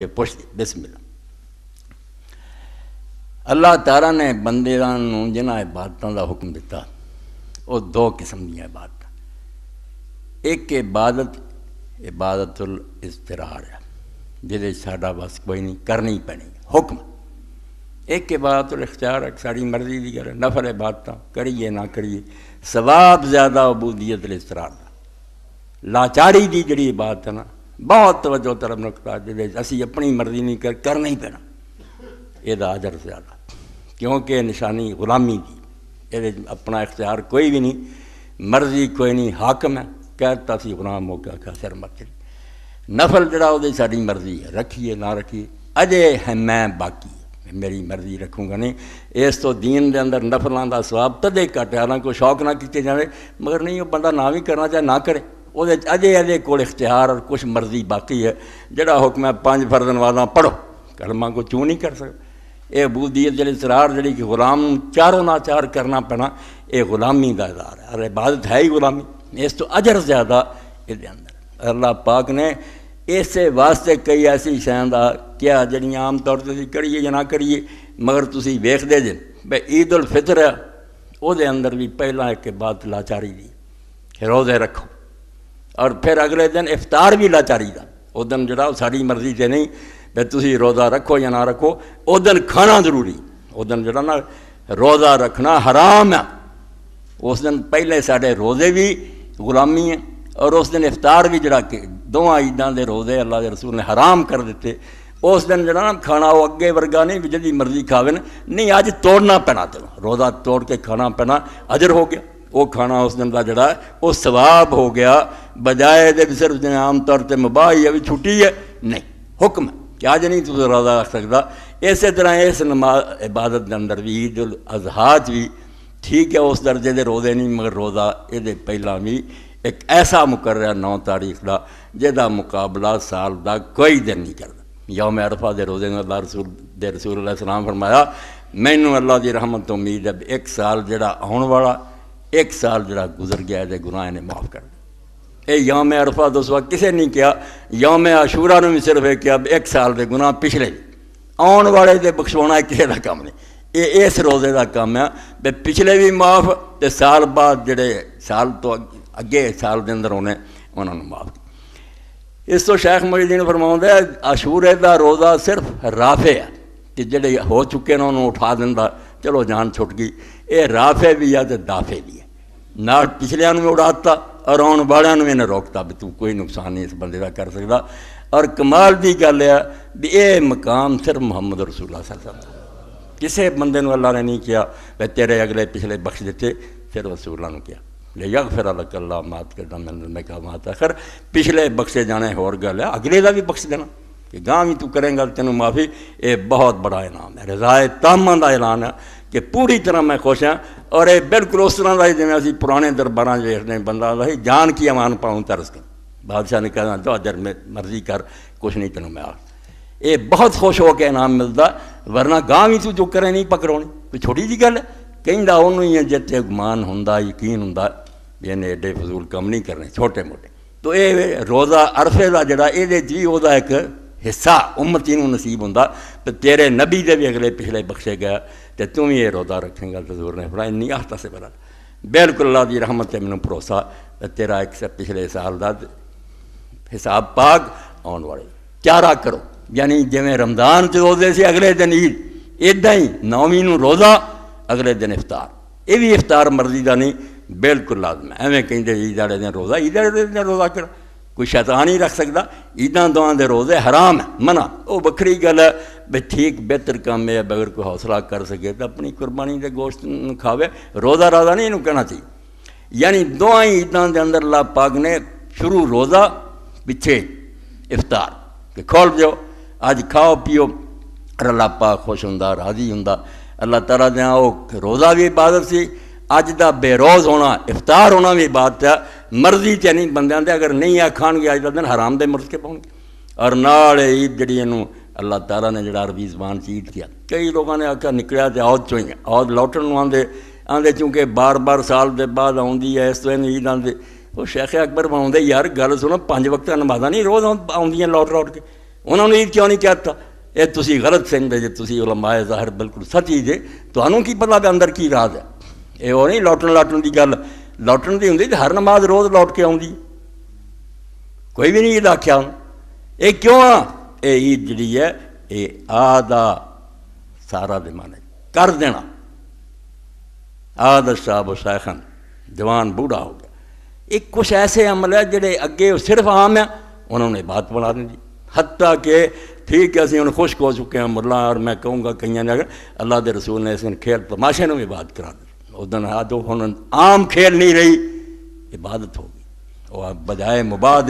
کہ پوچھ بسم اللہ۔ اللہ تعالیٰ نے بندیاں جنہاں عبادتوں کا حکم دیتا وہ دو قسم کی عبادت، ایک عبادت الاضطرار ہے جہدے ساڈا بس کوئی نہیں، کرنی پینی حکم، ایک عبادت الاختیار ہے ساری مرضی دی گل، نفل عبادت کریے نہ کریے، ثواب زیادہ عبودیت الاضطرار دا، لاچاری دی جڑی عبادت ہے نا بہت توجہ طرف نقطہ جہدے اسی اپنی مرضی نہیں کرنا ہی پینا، یہ اجر زیادہ، کیونکہ نشانی غلامی دی، یہ اپنا اختیار کوئی بھی نہیں، مرضی کوئی نہیں، حاکم ہے کہتا سی غلام ہو کے آخا سر مت چلی، نفل جڑا وہ ساری مرضی ہے، رکھیے نہ رکھیے، اجے ہے میں باقی میری مرضی رکھوں گا نہیں، اس تو دین دے اندر نفلاں دا ثواب تدے گھٹ ہے، حالانکہ شوق نہ کیتے جانے، مگر نہیں وہ بندہ نہ بھی کرنا چاہے نہ کرے، وہ اجے کول اختیار اور کچھ مرضی باقی ہے، جڑا حکم ہے 5 فرض نمازاں پڑھو، کلمہ کو چوں نہیں کر سکتا، یہ عبودیت جڑی اصرار جڑی کہ غلام چاروں ناچار کرنا پینا، یہ غلامی دا ادار ہے، اور عبادت ہے ہی غلامی، اس تو اجر زیادہ یہ اندر اللہ پاک نے اسے واسطے کئی ایسی شیاں دا کیا جڑیاں عام طور سے کریے یا نہ کریے، مگر تسی ویکھدے جے بھئی عید الفطر ہے وہ دے اندر بھی پہلا ایک بات لاچاری دی کہ روزے رکھو، اور پھر اگلے دن افطار بھی لاچاری دا، وہ دن جڑا ساری مرضی سے نہیں بھئی تسی روزہ رکھو یا نہ رکھو، وہ دن کھانا ضروری، وہ دن جڑا نا روزہ رکھنا حرام ہے، اس دن پہلے ساڑھے روزے بھی غلامی ہیں، اور اس دن افطار بھی جڑا کہ دونوں عیداں دے روزے اللہ کے رسول نے حرام کر دیتے، اس دن جڑا نا کھانا وہ اگے ورگا نہیں بھی جدی مرضی کھاوے نہیں، اج توڑنا پینا تینوں، روزہ توڑ کے کھانا پینا اجر ہو گیا، وہ کھانا اس دن کا جڑا ہے وہ ثواب ہو گیا، بجائے دے صرف عام طور سے مباح یا بھی چھٹی ہے نہیں، حکم ہے کہ آج نہیں تو روزہ رکھ سکتا، اسی طرح اس نماز عبادت کے اندر بھی عید الاضحیٰ بھی ٹھیک ہے اس درجے دے روزے نہیں، مگر روزہ یہ پہلا بھی ایک ایسا مقررہ 9 تاریخ دا جہدا مقابلہ سال دا کوئی دن نہیں کرتا، یوم عرفہ دے روزے میں اللہ رسول علیہ السلام فرمایا مینوں اللہ دی رحمت تو امید ہے ایک سال جڑا آن والا، ایک سال جڑا گزر گیا دے گناہ نے معاف کر دے، اے یوم عرفہ تو اس وقت کسے نہیں کیا، یوم عاشوراء نے بھی صرف کیا ایک سال دے گناہ پچھلے آن والے دے بخشونا کسے دا کام نہیں، یہ اس روزے دا کام ہے بے پچھلے بھی معاف تے سال بعد جڑے سال تو اگے سال دے اندر انہوں نے معاف کیا۔ اس تو شیخ محی الدین فرماؤں ہے عاشورے دا روزہ صرف رافع ہے کہ جڑے ہو چکے ہیں انہوں اٹھا دینا، چلو جان چھٹ گئی، یہ رافع بھی ہے تو دافع بھی ہے، نہ پچھلیاں بھی اڑاتا اور آن والوں بھی انہیں روکتا بھی تو کوئی نقصان نہیں اس بندے کا کر سکتا، اور کمال دی گل ہے بھی یہ مقام صرف محمد رسول اللہ صلی اللہ علیہ وسلم، کسے بندے نو اللہ نے نہیں کیا بھئی تیرے اگلے پچھلے بخش دیتے، صرف رسول اللہ نے کیا لیغفر لک اللہ ما تقدم من ذنبک وما تأخر، پچھلے بخشے جانے ہور گل ہے، اگلے دا بھی بخش دینا کہ گاں بھی تو کریں گا تینوں معافی، یہ بہت بڑا انعام ہے، رضائے تامہ دا اعلان ہے کہ پوری طرح میں خوش ہاں، اور یہ بالکل اس طرح دا جویں اسی پرانے درباراں ویکھنے بندہ دا جان کی امان پاؤں ترس کر بادشاہ نے کہنا جو اجر میں مرضی کر کچھ نہیں تینوں میں آخ، یہ بہت خوش ہو کے انعام ملتا، ورنہ گاں بھی تو جو کریں نہیں پکڑونی، کوئی چھوٹی جی گل ہے، کہندا انہوں ہی جتے گمان ہوندا یقین ہوندا بھی انہیں ایڈے فضول کم نہیں کرنے چھوٹے موٹے، تو یہ روزہ عرفے دا جڑا یہ جی وہ ایک حصہ امتی نو نصیب ہوندا، تو تیرے نبی دے بھی اگلے پچھلے بخشے گیا تو تم یہ روزہ رکھیں گا، تو حضور نے فرمایا انی احتسب سے بلا بالکل اللہ دی رحمت سے مینوں بھروسہ، تیرا ایک سے پچھلے سال دا حساب پاک آن والے چارہ کرو، یعنی جویں رمضان چ روزے سے اگلے دن عید، ادا ہی 9ویں نو روزہ اگلے دن افطار، یہ بھی افطار مرضی دا نہیں بالکل لازم ہے، ایویں کہیں عید والے دن روزہ، عید والے دن روزہ کر کوئی شیطان نہیں رکھ سکتا، عیداں دعاں دے روزے حرام ہے، منع، وہ بکھری گل ہے بھئی ٹھیک بہتر کام ہے، اگر کوئی حوصلہ کر سکے تو اپنی قربانی دے گوشت کھاوے، روزہ رازہ نہیں انہوں کہنا چاہیے، یعنی دعائیں عیداں دے اندر اللہ پاک نے شروع روزہ پچھے افطار کہ کھول دیو آج کھاؤ پیو، اور اللہ پاک خوش ہوندا راضی ہوندا، اللہ تعالیٰ دیاں وہ روزہ بھی عبادت سی، اج دا بے روز ہونا افطار ہونا بھی بات ہے، مرضی تے نہیں بندیاں دے، اگر نہیں کھان گے اج دا دن حرام دے مرض کے پاؤں گے، اور نال عید جڑی انہوں اللہ تعالیٰ نے جڑا عربی زبان سے عید کیا، کئی لوگوں نے آکھا نکلیا تے عود چوئی عود لوٹن آندے چونکہ بار بار سال دے بعد آوندی ہے اس طرح عید آندے، وہ شیخ اکبر فرماؤندے یار گل سنو 5 وقت نمازاں نہیں روز آوندیاں لوٹ کے، انہوں نے عید کیوں نہیں کہتا؟ یہ تسی غلط سمجھتے جی، تسی علماء ظاہر بالکل سچی جے، تمہوں کی پتہ کہ اندر کی راز ہے؟ یہ وہ نہیں لوٹن کی گل، لوٹن کی ہوندی ہر نماز روز لوٹ کے آؤں، کوئی بھی نہیں عید آخیا ہوں۔ یہ کیوں آ؟ یہ عید جڑی ہے یہ آدھا سارا دے مانے کر دینا، آدھا شاب و شیخن، جوان بوڑھا ہو گیا۔ ایک کچھ ایسے عمل ہے جڑے اگے صرف عام ہیں، انہوں نے بات بنا دی، حتیٰ کہ ٹھیک ہے اسی انہوں خشک ہو چکے ہیں ملا، اور میں کہوں گا کئی نے اگر اللہ دے رسول نے اس دن کھیل تماشے نے بھی بات کرا دی، اس دن عام کھیل نہیں رہی، عبادت ہوگی، اور بجائے مباح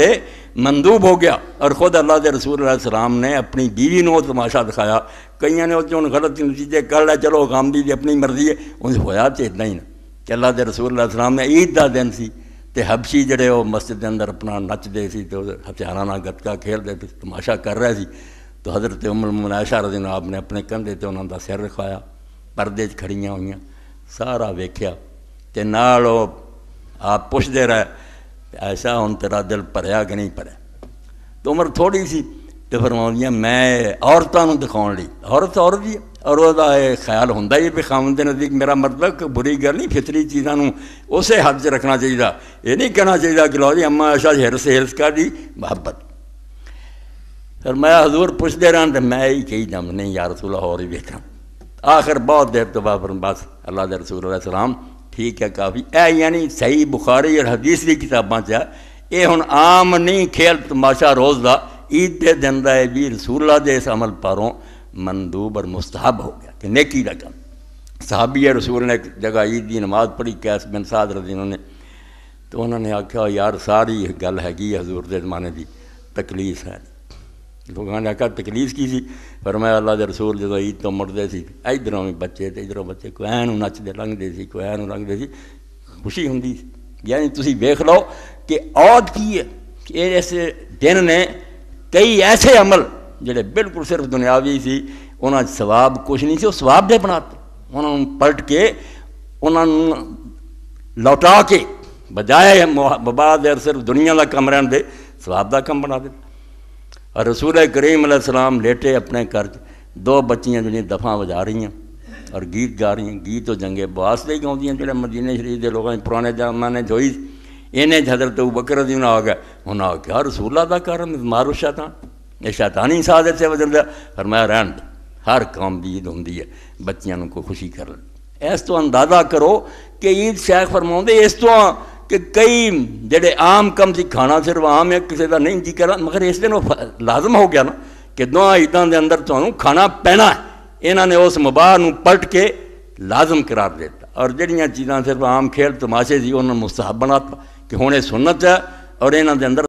مندوب ہو گیا۔ اور خود اللہ دے رسول علیہ السلام نے اپنی بیوی نو تماشا دکھایا، کئی نے جو غلط نتیجے کر لیا، چلو غامدی دی اپنی مرضی ہے، انہیں ہویا تو اتنا ہی نا کہ اللہ دے رسول علیہ السلام نے عید دا دن سی تے حبشی جڑے وہ مسجد دے اندر اپنا نچ دے سی تو ہتھیاراں نال گتکا کھیل دے تماشا کر رہے سی، تو حضرت ام المؤمنین عائشہ رضی اللہ عنہا آپ نے اپنے کندھے تے انہاں دا سر رکھایا، پردے چ کھڑیاں ہوئیاں، سارا ویکھیا تے نال آپ پوچھدے رہے عائشہ ہن تیرا دل بھریا کہ نہیں بھریا؟ تو عمر تھوڑی سی تو فرماؤندیاں میں عورتاں نوں دکھاؤن لئی، عورت ہی ہے، اور وہ خیال ہوندا ہی بھی خاوند دے نزدیک میرا مطلب کہ بری گل نہیں، فطری چیزاں نوں اسے حد چ رکھنا چاہیے، یہ نہیں کہنا چاہیے کہ لو جی اما عائشہ ہرس کر دی محبت۔ پھر میں حضور پوچھتے رہا تو میں ہی کہی جم نہیں یا رسول اللہ اور ہی ویکھاں۔ آخر بہت دیر تو بعد بس اللہ دے رسول علیہ السلام ٹھیک ہے کافی، اے یعنی صحیح بخاری اور حدیث کی کتاباں چ یہ ہن عام نہیں کھیل تماشا روز دا، عید دے دن دا بھی رسول اللہ دے اس عمل پاروں مندوب اور مستحب ہو گیا کہ نیکی دا کم۔ صحابی رسول نے ایک جگہ عید دی نماز پڑھی قیس بن سعد رضی اللہ عنہ نے، تو انہوں نے آکھا یار ساری گل ہے حضور دے زمانے دی تکلیف ہے، لوگوں نے آکھا تکلیف کی سی؟ فرمایا اللہ دے رسول جدو عید تو مڑتے سی ادھروں بھی بچے تے ادھروں بچے کوئی اینوں نچدے لنگھدے سی، کوئی اینوں لنگھدے سی، خوشی ہوندی سی۔ یعنی تسی ویکھ لو کہ عود کی ہے کہ اس دن نے کئی ایسے عمل جڑے بالکل صرف دنیاوی سی، انہاں ثواب کچھ نہیں سی، وہ ثواب دے بناتے، انہوں پلٹ کے انہوں لوٹا کے بجائے مباد صرف دنیا کا کم رہن دے ثواب دا کم بنا دے۔ اور رسول کریم علیہ السلام لیٹے اپنے گھر، دو بچیاں جڑیاں دفاں بجا رہی ہیں اور گیت گا رہی ہیں، گیت و جنگ باس دے گاؤندیاں جڑے مدینہ شریف دے لوگوں نے پرانے زمانے جوئی انہیں حضرت ابوبکر رضی اللہ عنہ آ گیا، انہوں نے کہا رسول اللہ دا کر مارو شیطان، یہ شیطانی سازش سے وجہ دے، فرمایا رہن دے، ہر قوم دی عید ہوندی ہے بچیاں کو خوشی کر لیں۔ اس تو اندازہ کرو کہ عید شیخ فرماؤندے اس تو کہ کئی جڑے عام کم سی کھانا صرف عام ہے کسی کا نہیں جی کرا، مگر اس دن وہ لازم ہو گیا نا کہ دونوں عیداں دے اندر تمہیں کھانا پینا ہے، انہوں نے اس مباح نو پلٹ کے لازم قرار دیتا، اور جڑیاں چیزاں صرف عام کھیل تماشے سی انہوں نے مستحب بناتا کہ ہوں یہ سنت ہے، اور انہوں دے اندر